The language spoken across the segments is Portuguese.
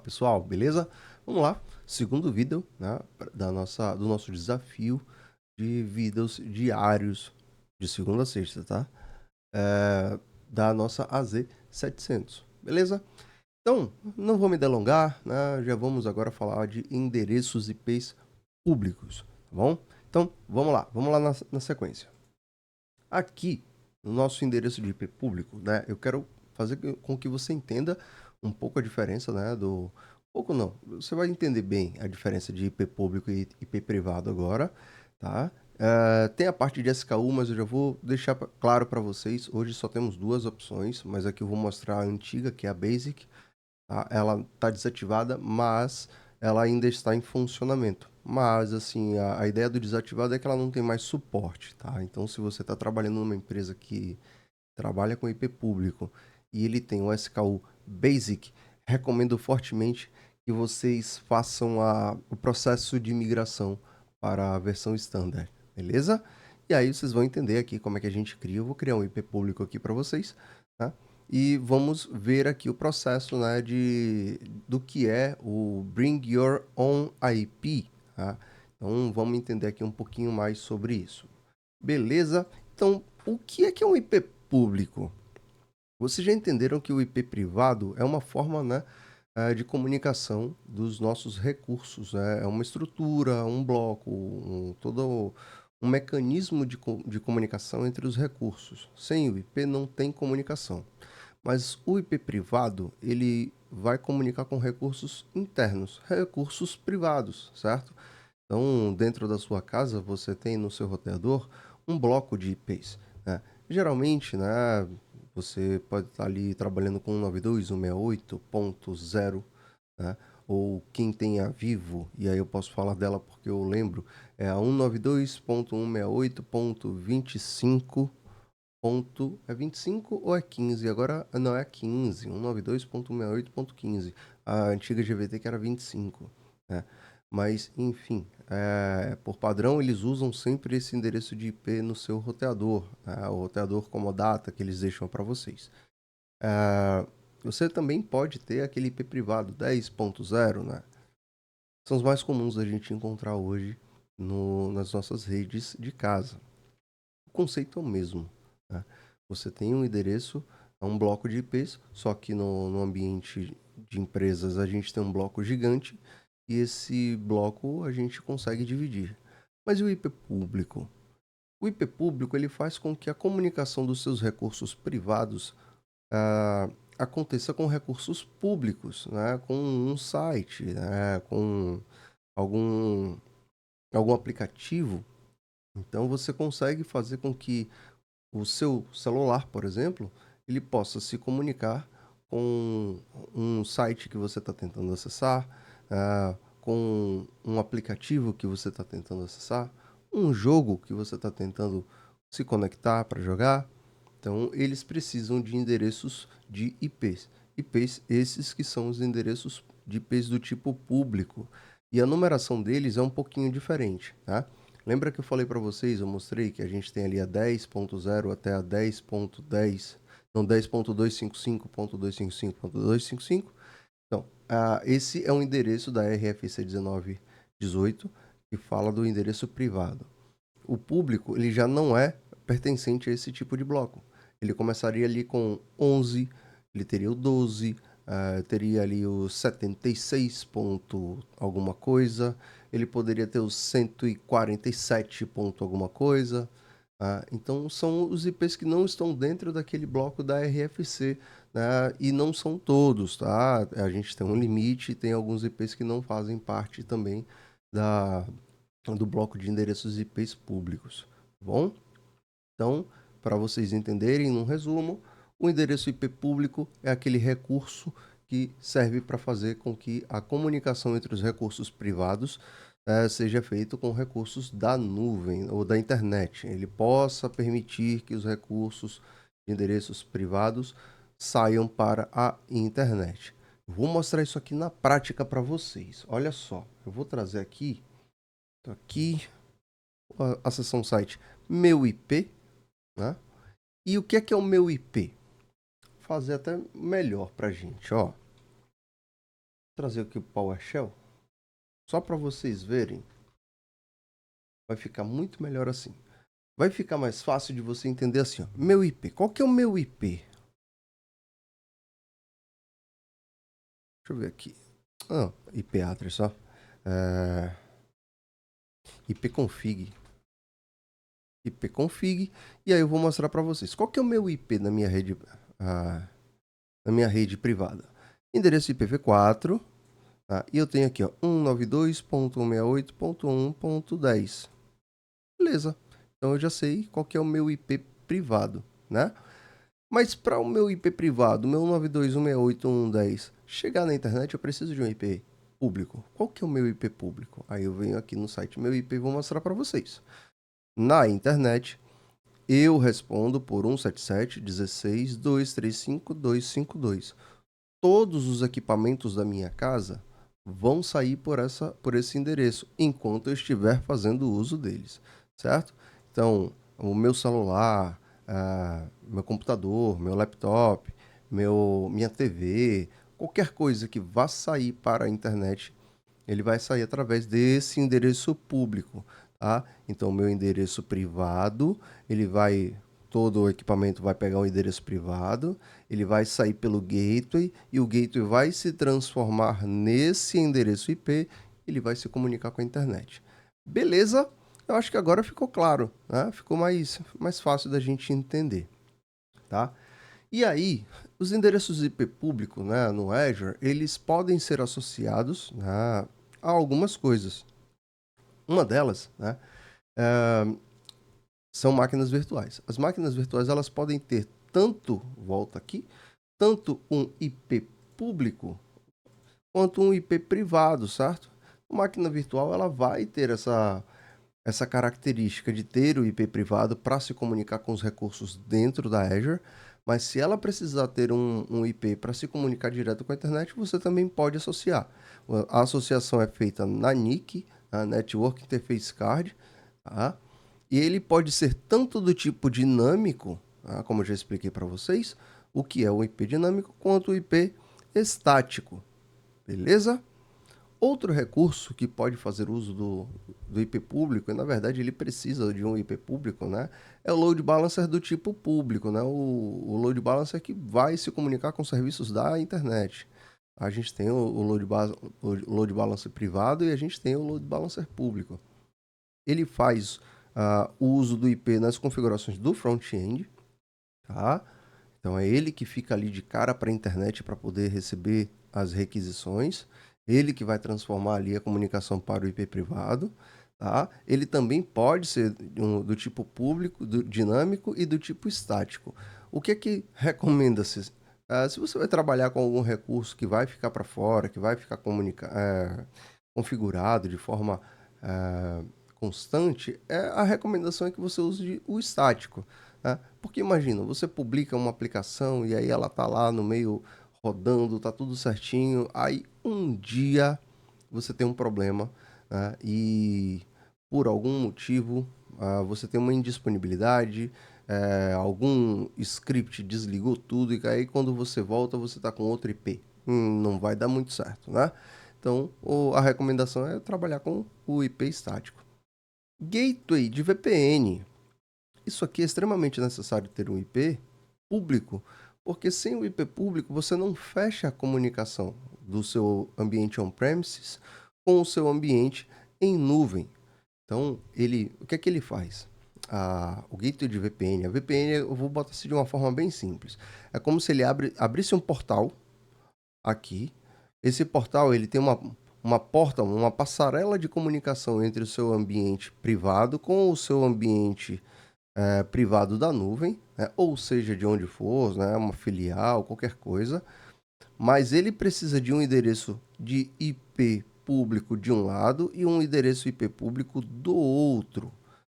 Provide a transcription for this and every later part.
pessoal, beleza? Vamos lá, segundo vídeo, né, do nosso desafio de vídeos diários de segunda a sexta, tá? Da nossa AZ700, beleza? Então, não vou me delongar, né? Já vamos agora falar de endereços IPs públicos, tá bom? Então, vamos lá na sequência. Aqui, no nosso endereço de IP público, né, eu quero fazer com que você entenda um pouco a diferença, né, do... Pouco não, você vai entender bem a diferença de IP público e IP privado agora, tá? Tem a parte de SKU, mas eu já vou deixar claro para vocês, hoje só temos duas opções, mas aqui eu vou mostrar a antiga, que é a Basic, tá? Ela está desativada, mas ela ainda está em funcionamento. Mas, assim, a ideia do desativado é que ela não tem mais suporte, tá? Então, se você está trabalhando numa empresa que trabalha com IP público e ele tem um SKU Basic, recomendo fortemente que vocês façam o processo de migração para a versão Standard, beleza? E aí vocês vão entender aqui como é que a gente cria. Eu vou criar um IP público aqui para vocês, tá? E vamos ver aqui o processo, né, do que é o Bring Your Own IP, tá? Então vamos entender aqui um pouquinho mais sobre isso. Beleza? Então, o que é um IP público? Vocês já entenderam que o IP privado é uma forma, né, de comunicação dos nossos recursos, né? É uma estrutura, um bloco, todo um mecanismo de comunicação entre os recursos. Sem o IP não tem comunicação. Mas o IP privado, ele vai comunicar com recursos internos, recursos privados, certo? Então, dentro da sua casa, você tem no seu roteador um bloco de IPs, né? Geralmente, né, você pode estar ali trabalhando com 192.168.0, né? Ou quem tem a Vivo, e aí eu posso falar dela porque eu lembro, é a 192.168.25. É 25 ou é 15? Agora não é 15, 192.168.15. A antiga GVT que era 25, né? Mas, enfim, por padrão eles usam sempre esse endereço de IP no seu roteador, né? O roteador como data que eles deixam para vocês. Você também pode ter aquele IP privado 10.0, né? São os mais comuns da gente encontrar hoje nas nossas redes de casa. O conceito é o mesmo, né? Você tem um endereço, é um bloco de IPs, só que no ambiente de empresas a gente tem um bloco gigante e esse bloco a gente consegue dividir. Mas e o IP público? O IP público ele faz com que a comunicação dos seus recursos privados aconteça com recursos públicos, né? Com um site, né? Com algum, algum aplicativo. Então você consegue fazer com que o seu celular, por exemplo, ele possa se comunicar com um site que você está tentando acessar, com um aplicativo que você está tentando acessar, um jogo que você está tentando se conectar para jogar. Então, eles precisam de endereços de IPs. IPs esses que são os endereços de IPs do tipo público. E a numeração deles é um pouquinho diferente, tá? Lembra que eu falei para vocês, eu mostrei que a gente tem ali a 10.0 até a 10.10, não, 10.255.255.255. Então, esse é um endereço da RFC 1918 que fala do endereço privado. O público, ele já não é pertencente a esse tipo de bloco. Ele começaria ali com 11, ele teria o 12, teria ali o 76 ponto alguma coisa, ele poderia ter os 147 ponto alguma coisa. Então, são os IPs que não estão dentro daquele bloco da RFC, né? E não são todos, tá? A gente tem um limite, tem alguns IPs que não fazem parte também da, do bloco de endereços IPs públicos, tá bom? Então, para vocês entenderem, num resumo, o endereço IP público é aquele recurso que serve para fazer com que a comunicação entre os recursos privados seja feita com recursos da nuvem ou da internet. Ele possa permitir que os recursos de endereços privados saiam para a internet. Eu vou mostrar isso aqui na prática para vocês. Olha só, eu vou trazer aqui a seção site meu IP, né? E o que é o meu IP? Vou fazer até melhor pra gente, ó. Vou trazer aqui o PowerShell, só para vocês verem. Vai ficar muito melhor assim. Vai ficar mais fácil de você entender assim, ó. Meu IP. Qual que é o meu IP? Deixa eu ver aqui. IP address, ó. ipconfig. ipconfig. E aí eu vou mostrar para vocês. Qual que é o meu IP na minha rede, na minha rede privada? Endereço IPv4. Tá? E eu tenho aqui, ó, 192.168.1.10. Beleza. Então eu já sei qual que é o meu IP privado, né? Mas para o meu IP privado, meu 192.168.1.10, chegar na internet, eu preciso de um IP público. Qual que é o meu IP público? Aí eu venho aqui no site meu IP e vou mostrar para vocês. Na internet, eu respondo por 177.16.235.252. Todos os equipamentos da minha casa vão sair por esse endereço, enquanto eu estiver fazendo uso deles, certo? Então, o meu celular, meu computador, meu laptop, minha TV, qualquer coisa que vá sair para a internet, ele vai sair através desse endereço público, tá? Então, o meu endereço privado, todo o equipamento vai pegar um endereço privado, ele vai sair pelo gateway e o gateway vai se transformar nesse endereço IP, ele vai se comunicar com a internet. Beleza? Eu acho que agora ficou claro, né? Ficou mais fácil da gente entender, tá? E aí, os endereços IP público, né, no Azure, eles podem ser associados, né, a algumas coisas. Uma delas, né, são máquinas virtuais. As máquinas virtuais elas podem ter volta aqui, tanto um IP público quanto um IP privado, certo? A máquina virtual ela vai ter essa característica de ter o IP privado para se comunicar com os recursos dentro da Azure, mas se ela precisar ter um IP para se comunicar direto com a internet, você também pode associar. A associação é feita na NIC, a Network Interface Card, tá? E ele pode ser tanto do tipo dinâmico, tá? Como eu já expliquei para vocês, o que é o IP dinâmico, quanto o IP estático, beleza? Outro recurso que pode fazer uso do IP público, e na verdade ele precisa de um IP público, né? É o load balancer do tipo público, né? O load balancer que vai se comunicar com serviços da internet. A gente tem o load balancer privado e a gente tem o load balancer público. Ele faz o uso do IP nas configurações do front-end, tá? Então é ele que fica ali de cara para a internet para poder receber as requisições, ele que vai transformar ali a comunicação para o IP privado, tá? Ele também pode ser do tipo público, dinâmico e do tipo estático. O que é que recomenda-se? Se você vai trabalhar com algum recurso que vai ficar para fora, que vai ficar configurado de forma constante, a recomendação é que você use o estático. Né? Porque imagina, você publica uma aplicação e aí ela tá lá no meio rodando, tá tudo certinho, aí um dia você tem um problema, né? E por algum motivo você tem uma indisponibilidade, algum script desligou tudo e aí quando você volta você está com outro IP. Não vai dar muito certo, né? Então a recomendação é trabalhar com o IP estático. Gateway de VPN. Isso aqui é extremamente necessário ter um IP público, porque sem o IP público você não fecha a comunicação do seu ambiente on-premises com o seu ambiente em nuvem. Então, o que é que ele faz? O gateway de VPN, a VPN eu vou botar assim de uma forma bem simples. É como se ele abrisse um portal aqui. Esse portal ele tem uma porta, uma passarela de comunicação entre o seu ambiente privado com o seu ambiente privado da nuvem, né? Ou seja, de onde for, né? Uma filial, qualquer coisa, mas ele precisa de um endereço de IP público de um lado e um endereço IP público do outro,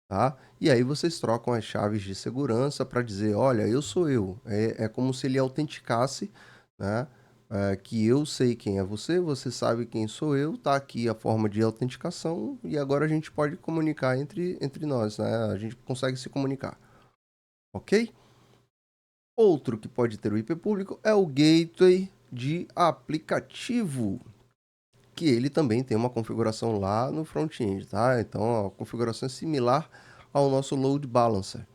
tá? E aí vocês trocam as chaves de segurança para dizer, olha, eu sou eu. É como se ele autenticasse, né? Que eu sei quem é você, você sabe quem sou eu, tá aqui a forma de autenticação e agora a gente pode comunicar entre nós, né? A gente consegue se comunicar, ok? Outro que pode ter o IP público é o gateway de aplicativo. que ele também tem uma configuração lá no front-end, tá? Então, a configuração é similar ao nosso load balancer,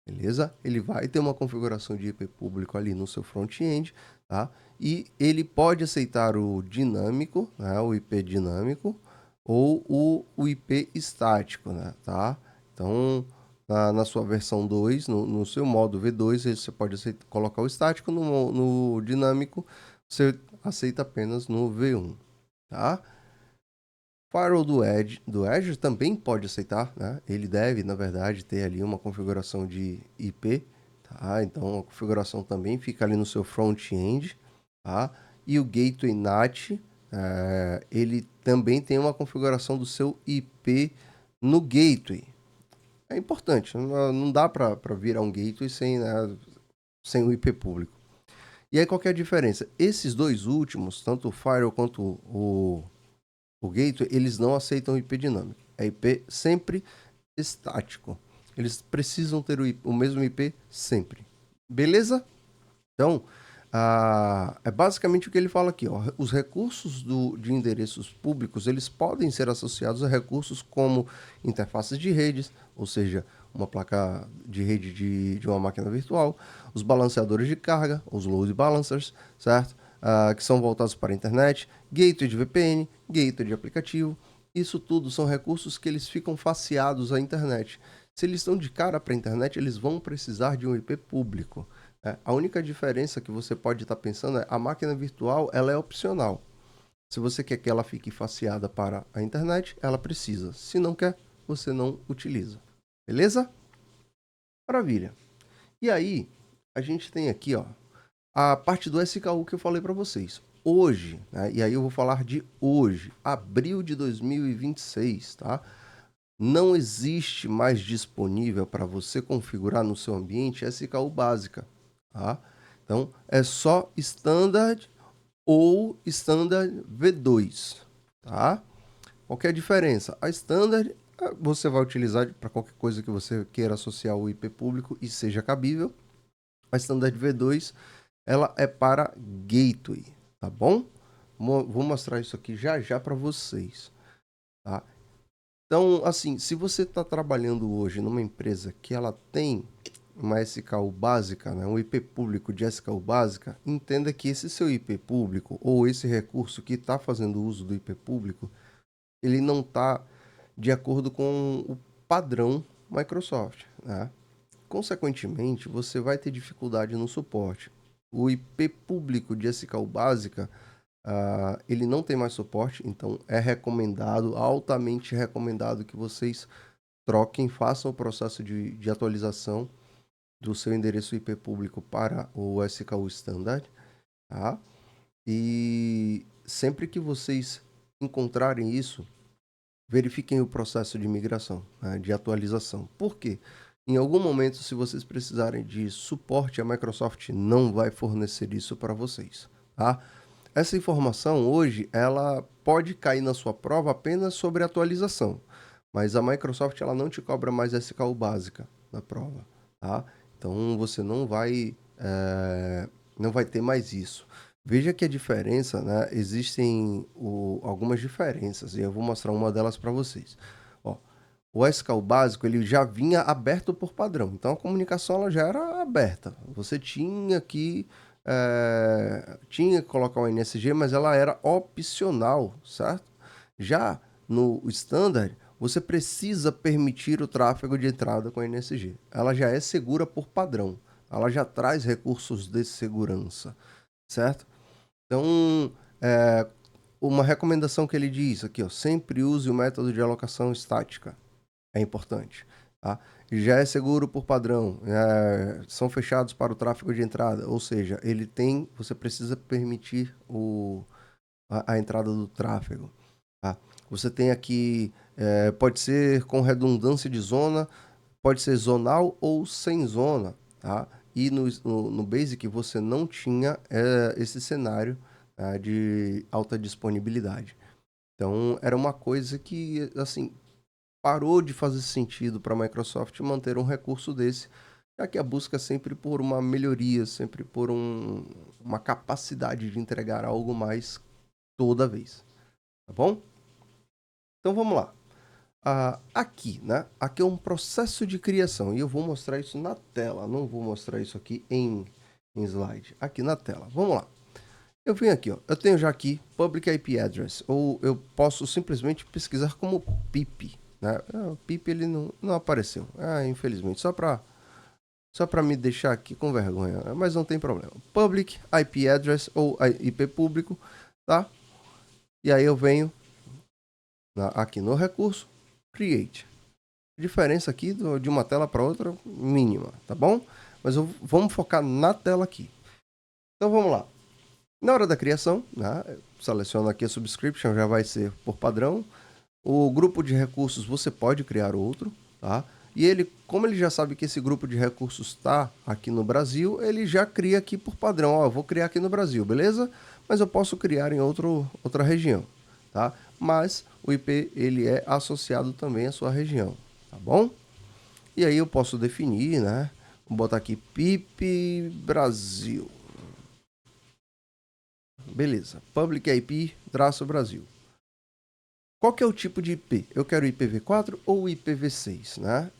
beleza? Ele vai ter uma configuração de IP público ali no seu front-end, tá? E ele pode aceitar o dinâmico, né? O IP dinâmico ou o IP estático, né? Tá? Então, na sua versão 2, no seu modo V2, você pode colocar o estático, no dinâmico você aceita apenas no V1, tá? Firewall do Azure também pode aceitar, né? Ele deve, na verdade, ter ali uma configuração de IP, tá? Então a configuração também fica ali no seu front-end, tá? E o Gateway NAT, ele também tem uma configuração do seu IP no Gateway. É importante, não dá para virar um Gateway sem, né, sem o IP público. E aí qual que é a diferença? Esses dois últimos, tanto o Firewall quanto o gateway, eles não aceitam IP dinâmico. É IP sempre estático. Eles precisam ter o mesmo IP sempre. Beleza? Então, é basicamente o que ele fala aqui. Ó. Os recursos de endereços públicos, eles podem ser associados a recursos como interfaces de redes, ou seja, uma placa de rede de uma máquina virtual, os balanceadores de carga, os load balancers, certo? Que são voltados para a internet, gateway de VPN, gateway de aplicativo. Isso tudo são recursos que eles ficam faceados à internet. Se eles estão de cara para a internet, eles vão precisar de um IP público. A única diferença que você pode estar pensando é a máquina virtual, ela é opcional. Se você quer que ela fique faceada para a internet, ela precisa. Se não quer, você não utiliza. Beleza? Maravilha. E aí, a gente tem aqui, ó, a parte do SKU que eu falei para vocês. Hoje, né, e aí eu vou falar de hoje, abril de 2026, tá? Não existe mais disponível para você configurar no seu ambiente SKU básica, tá? Então, é só Standard ou Standard V2, tá? Qual que é a diferença? A Standard você vai utilizar para qualquer coisa que você queira associar o IP público e seja cabível. A Standard V2, ela é para Gateway, tá bom? Vou mostrar isso aqui já já para vocês, tá? Então, assim, se você está trabalhando hoje numa empresa que ela tem uma SKU básica, né, um IP público de SKU básica, entenda que esse seu IP público ou esse recurso que está fazendo uso do IP público, ele não está de acordo com o padrão Microsoft, né? Consequentemente, você vai ter dificuldade no suporte. O IP público de SKU básica, ele não tem mais suporte, então é recomendado, altamente recomendado que vocês troquem, façam o processo de atualização do seu endereço IP público para o SKU Standard, tá? E sempre que vocês encontrarem isso, verifiquem o processo de migração, né, de atualização. Por quê? Em algum momento, se vocês precisarem de suporte, a Microsoft não vai fornecer isso para vocês, tá? Essa informação hoje, ela pode cair na sua prova apenas sobre atualização, mas a Microsoft ela não te cobra mais SKU básica na prova, tá? Então você não vai ter mais isso. Veja que a diferença, né? Existem algumas diferenças e eu vou mostrar uma delas para vocês. Ó, o SKU básico ele já vinha aberto por padrão, então a comunicação ela já era aberta. Você tinha que colocar o NSG, mas ela era opcional, certo? Já no standard, você precisa permitir o tráfego de entrada com NSG. Ela já é segura por padrão. Ela já traz recursos de segurança, certo? Então, uma recomendação que ele diz aqui, ó, sempre use o método de alocação estática. É importante, tá? Já é seguro por padrão, são fechados para o tráfego de entrada, ou seja, você precisa permitir a entrada do tráfego, tá? Você tem aqui, pode ser com redundância de zona, pode ser zonal ou sem zona, tá? E no Basic você não tinha esse cenário de alta disponibilidade. Então, era uma coisa que, assim, parou de fazer sentido para a Microsoft manter um recurso desse, já que a busca é sempre por uma melhoria, sempre por uma capacidade de entregar algo mais toda vez. tá bom? Então vamos lá. Aqui, né? Aqui é um processo de criação e eu vou mostrar isso na tela, não vou mostrar isso aqui em slide, aqui na tela. Vamos lá. Eu venho aqui, ó. Eu tenho já aqui Public IP Address, ou eu posso simplesmente pesquisar como PIP, né? O PIP ele não apareceu, infelizmente, só para me deixar aqui com vergonha, mas não tem problema. Public IP Address ou IP público, tá? E aí eu venho aqui no recurso, Create. A diferença aqui de uma tela para outra mínima, tá bom? Mas vamos focar na tela aqui. Então vamos lá. Na hora da criação, né, seleciono aqui a subscription, já vai ser por padrão. O grupo de recursos você pode criar outro, tá? E ele, como ele já sabe que esse grupo de recursos está aqui no Brasil, ele já cria aqui por padrão. Ó, eu vou criar aqui no Brasil, beleza? Mas eu posso criar em outra região, tá? Mas o IP ele é associado também à sua região, tá bom? E aí eu posso definir, né? Vou botar aqui PIP Brasil. Beleza. Public IP Brasil. Qual que é o tipo de IP? Eu quero IPv4 ou IPv6, né?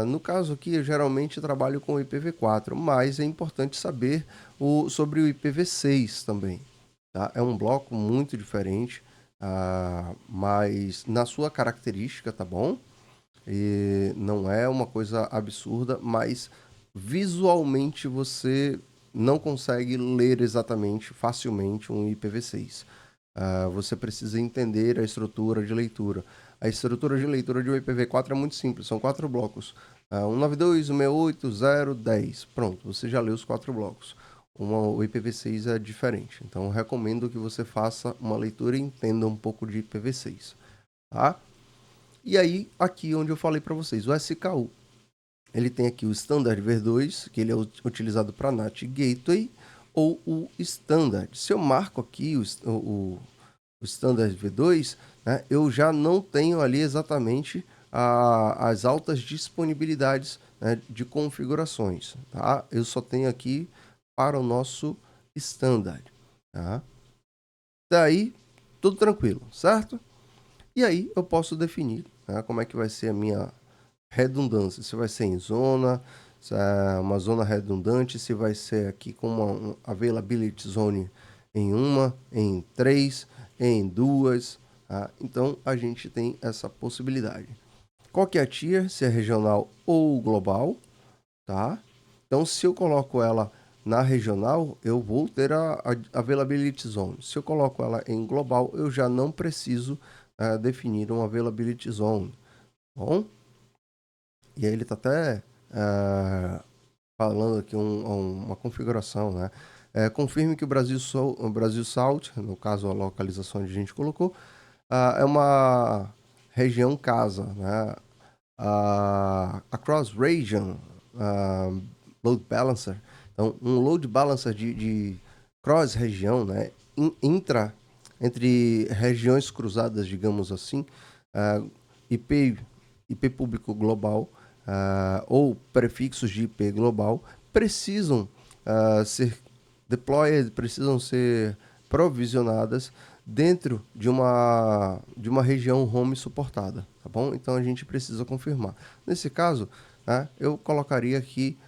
No caso aqui, eu geralmente trabalho com IPv4, mas é importante saber sobre o IPv6 também, tá? É um bloco muito diferente, mas na sua característica, tá bom? E não é uma coisa absurda, mas visualmente você não consegue ler exatamente, facilmente, um IPv6. Você precisa entender a estrutura de leitura. A estrutura de leitura de um IPv4 é muito simples, são 4 blocos. 192, 168, 0, 10. Pronto, você já leu os 4 blocos. O IPv6 é diferente, então recomendo que você faça uma leitura e entenda um pouco de IPv6. Tá? E aí, aqui onde eu falei para vocês, o SKU. Ele tem aqui o Standard V2, que ele é utilizado para NAT Gateway, ou o Standard. Se eu marco aqui o Standard V2, né, eu já não tenho ali exatamente as altas disponibilidades, né, de configurações. Tá? Eu só tenho aqui para o nosso Standard. Tá? Daí, tudo tranquilo, certo? E aí eu posso definir, né, como é que vai ser a minha redundância. Se vai ser em zona, se é uma zona redundante, se vai ser aqui com uma availability zone em 3, em 2. Tá? Então a gente tem essa possibilidade. Qual que é a tier? Se é regional ou global, tá? Então se eu coloco ela na regional, eu vou ter a availability zone. Se eu coloco ela em global, eu já não preciso definir uma availability zone. Bom? E aí ele está até falando aqui uma configuração, né? Confirme que o Brasil South, no caso a localização onde a gente colocou, é uma região casa, né? A cross region load balancer, então um load balancer de cross região, né? Entre regiões cruzadas, digamos assim, IP, IP público global ou prefixos de IP global precisam ser deployed, precisam ser provisionadas dentro de uma região home suportada, tá bom? Então a gente precisa confirmar. Nesse caso, eu colocaria aqui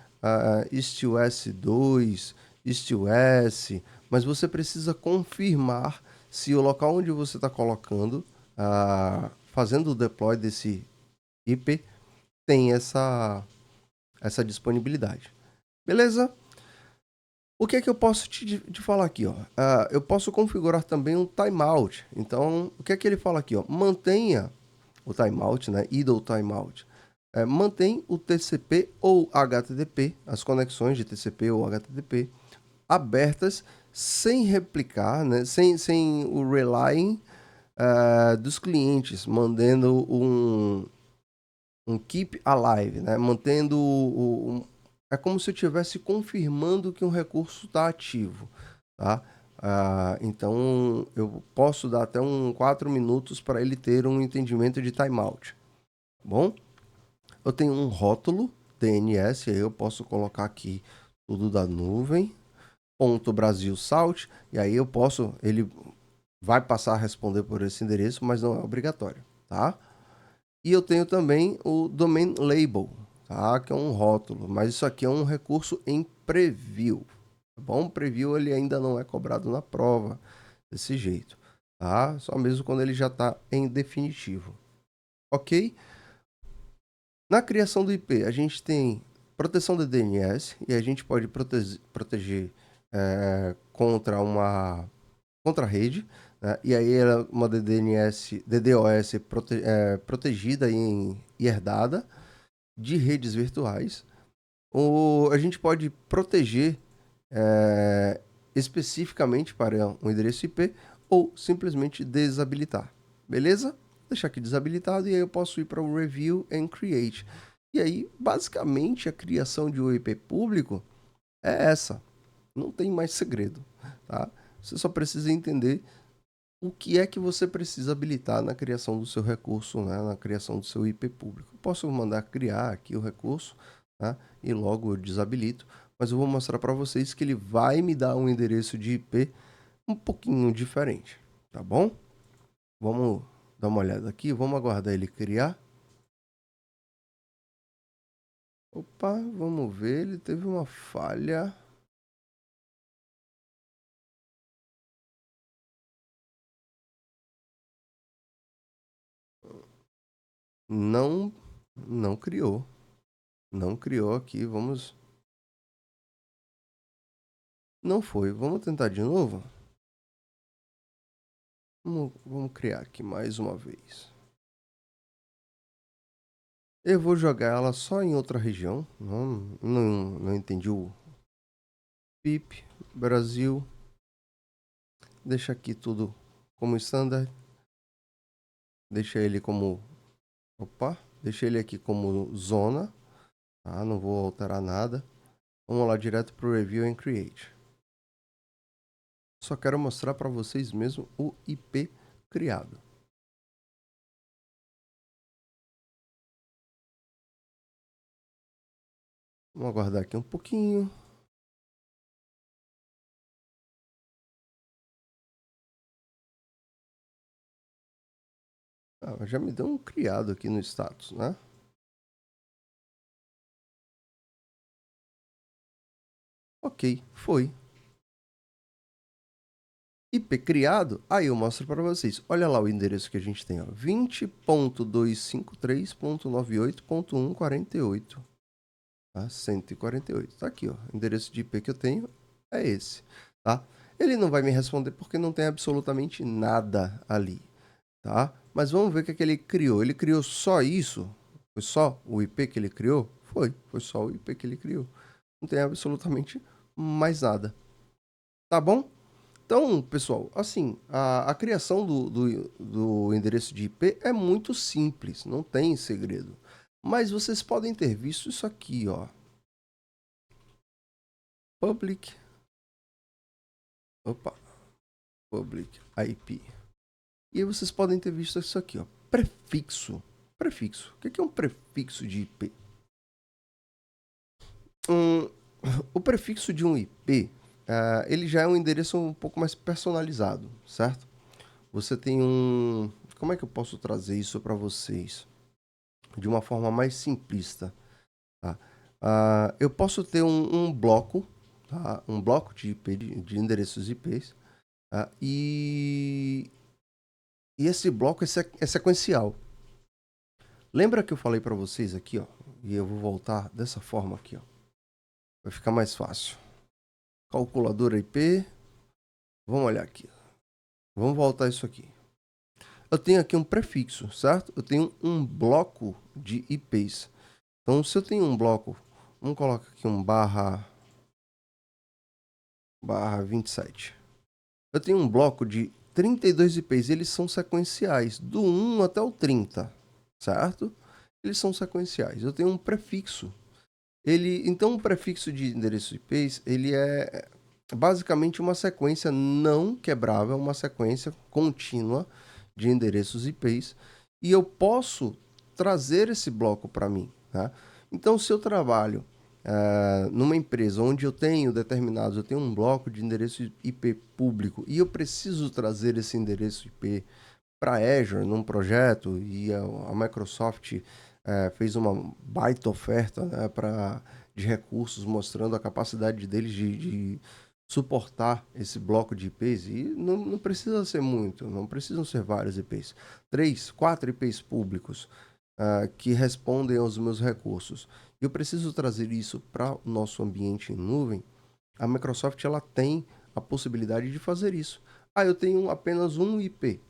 EastWest 2, EastWest, mas você precisa confirmar se o local onde você está colocando, fazendo o deploy desse IP, tem essa disponibilidade. Beleza? O que é que eu posso te falar aqui? Ó? Eu posso configurar também um timeout. Então, o que é que ele fala aqui? Ó? Mantenha o timeout, né? Idle timeout. Mantém o TCP ou HTTP, as conexões de TCP ou HTTP, abertas sem replicar, né? sem o relying dos clientes, mandando um keep alive, né? Mantendo é como se eu estivesse confirmando que um recurso está ativo, tá? Então eu posso dar até 4 minutos para ele ter um entendimento de timeout, tá bom? Eu tenho um rótulo DNS, aí eu posso colocar aqui tudo da nuvem, ponto Brasil Salt, e aí eu posso, ele vai passar a responder por esse endereço, mas não é obrigatório, tá? E eu tenho também o Domain Label, tá? Que é um rótulo, mas isso aqui é um recurso em preview, tá bom? Preview ele ainda não é cobrado na prova desse jeito, tá? Só mesmo quando ele já está em definitivo, ok? Na criação do IP, a gente tem proteção de DNS e a gente pode proteger contra uma contra-rede, né? E aí ela é uma DDoS protegida e herdada de redes virtuais. A gente pode proteger especificamente para um endereço IP ou simplesmente desabilitar. Beleza? Vou deixar aqui desabilitado e aí eu posso ir para o Review and Create. E aí, basicamente, a criação de um IP público é essa. Não tem mais segredo, tá? Você só precisa entender o que é que você precisa habilitar na criação do seu recurso, né? Na criação do seu IP público. Posso mandar criar aqui o recurso, tá? E logo eu desabilito, mas eu vou mostrar para vocês que ele vai me dar um endereço de IP um pouquinho diferente, tá bom? Vamos dar uma olhada aqui, vamos aguardar ele criar. Opa, vamos ver, ele teve uma falha. Não, não criou. Não criou aqui, vamos... Não foi, vamos tentar de novo? Vamos criar aqui mais uma vez. Eu vou jogar ela só em outra região. Não entendi o PIP, Brasil. Deixa aqui tudo como standard. Deixa ele como... Opa, deixa ele aqui como zona. Tá? Não vou alterar nada. Vamos lá direto para o Review and Create. Só quero mostrar para vocês mesmo o IP criado. Vamos aguardar aqui um pouquinho. Já me deu um criado aqui no status, né? Ok, foi. IP criado, aí eu mostro para vocês. Olha lá o endereço que a gente tem, ó, 20.253.98.148. Tá? 148. Tá aqui, ó. O endereço de IP que eu tenho é esse, tá? Ele não vai me responder porque não tem absolutamente nada ali, tá? Mas vamos ver o que ele criou. Ele criou só isso? Foi só o IP que ele criou? Foi só o IP que ele criou. Não tem absolutamente mais nada. Tá bom? Então, pessoal, assim, a criação do endereço de IP é muito simples, não tem segredo. Mas vocês podem ter visto isso aqui, ó. Public, opa, Public IP. E aí vocês podem ter visto isso aqui, ó. Prefixo. Prefixo. O que é um prefixo de IP? O prefixo de um IP, ele já é um endereço um pouco mais personalizado, certo? Você tem um... Como é que eu posso trazer isso para vocês? De uma forma mais simplista. Tá? Eu posso ter um bloco, tá? Um bloco de IP, de endereços IPs, tá? E esse bloco é sequencial. Lembra que eu falei para vocês aqui, ó? E eu vou voltar dessa forma aqui, ó. Vai ficar mais fácil. Calculadora IP. Vamos olhar aqui. Vamos voltar isso aqui. Eu tenho aqui um prefixo, certo? Eu tenho um bloco de IPs. Então, se eu tenho um bloco, vamos colocar aqui um barra 27. Eu tenho um bloco de 32 IPs, eles são sequenciais, do 1 até o 30, certo? Eles são sequenciais. Eu tenho um prefixo. Então, o prefixo de endereço IPs, ele é basicamente uma sequência não quebrável, uma sequência contínua de endereços IPs, e eu posso trazer esse bloco para mim, tá? Então, se eu trabalho numa empresa onde eu tenho um bloco de endereço IP público e eu preciso trazer esse endereço IP para Azure num projeto e a Microsoft fez uma baita oferta, né, de recursos mostrando a capacidade deles de suportar esse bloco de IPs e não precisa ser muito, não precisam ser vários IPs. 3, 4 IPs públicos que respondem aos meus recursos. Eu preciso trazer isso para o nosso ambiente em nuvem. A Microsoft ela tem a possibilidade de fazer isso. Eu tenho apenas um IP,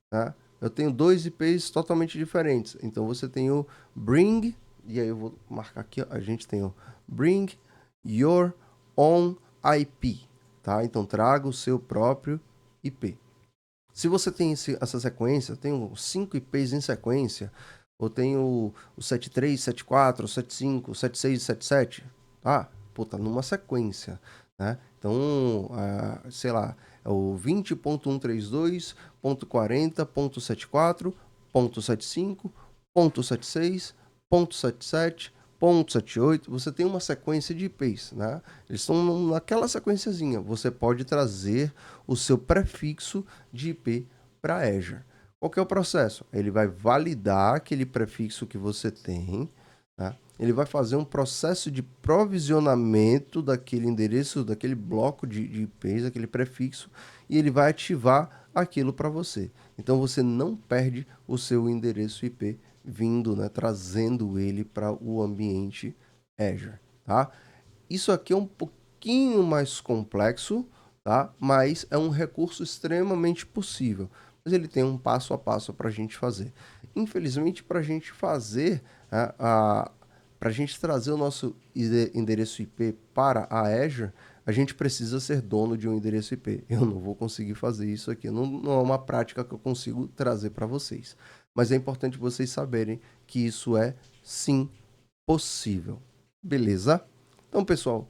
tá? Eu tenho dois IPs totalmente diferentes. Então você tem o Bring, e aí eu vou marcar aqui, ó, a gente tem o Bring Your Own IP, tá? Então traga o seu próprio IP. Se você tem essa sequência, eu tenho 5 IPs em sequência, ou tenho o 73, 74, 75, 76 e 77, tá? Pô, tá numa sequência, né? Então, sei lá, é o 20.132.40.74.75.76, ponto 77, ponto 78, você tem uma sequência de IPs, né? Eles estão naquela sequenciazinha. Você pode trazer o seu prefixo de IP para Azure. Qual que é o processo? Ele vai validar aquele prefixo que você tem, tá? Ele vai fazer um processo de provisionamento daquele endereço, daquele bloco de IPs, aquele prefixo, e ele vai ativar aquilo para você. Então você não perde o seu endereço IP vindo, né, trazendo ele para o ambiente Azure, tá? Isso aqui é um pouquinho mais complexo, tá? Mas é um recurso extremamente possível. Mas ele tem um passo a passo para a gente fazer. Infelizmente, para a gente fazer, para a gente trazer o nosso endereço IP para a Azure, a gente precisa ser dono de um endereço IP. Eu não vou conseguir fazer isso aqui. Não é uma prática que eu consigo trazer para vocês. Mas é importante vocês saberem que isso é, sim, possível. Beleza? Então, pessoal,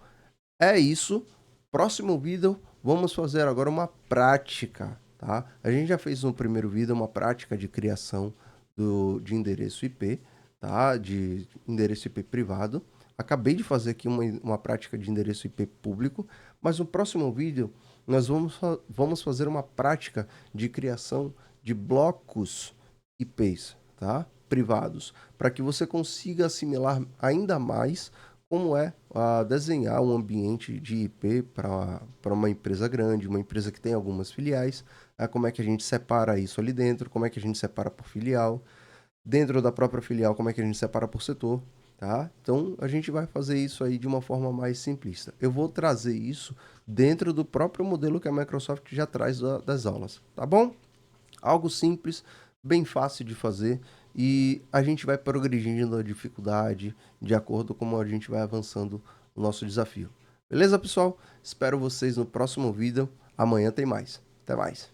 é isso. Próximo vídeo, vamos fazer agora uma prática, tá? A gente já fez no primeiro vídeo uma prática de criação de endereço IP, tá? De endereço IP privado. Acabei de fazer aqui uma prática de endereço IP público, mas no próximo vídeo nós vamos fazer uma prática de criação de blocos IPs, tá? Privados, para que você consiga assimilar ainda mais como é desenhar um ambiente de IP para uma empresa grande, uma empresa que tem algumas filiais, como é que a gente separa isso ali dentro, como é que a gente separa por filial, dentro da própria filial, como é que a gente separa por setor, tá? Então, a gente vai fazer isso aí de uma forma mais simplista. Eu vou trazer isso dentro do próprio modelo que a Microsoft já traz das aulas, tá bom? Algo simples, bem fácil de fazer e a gente vai progredindo a dificuldade de acordo com como a gente vai avançando no nosso desafio. Beleza, pessoal? Espero vocês no próximo vídeo. Amanhã tem mais. Até mais.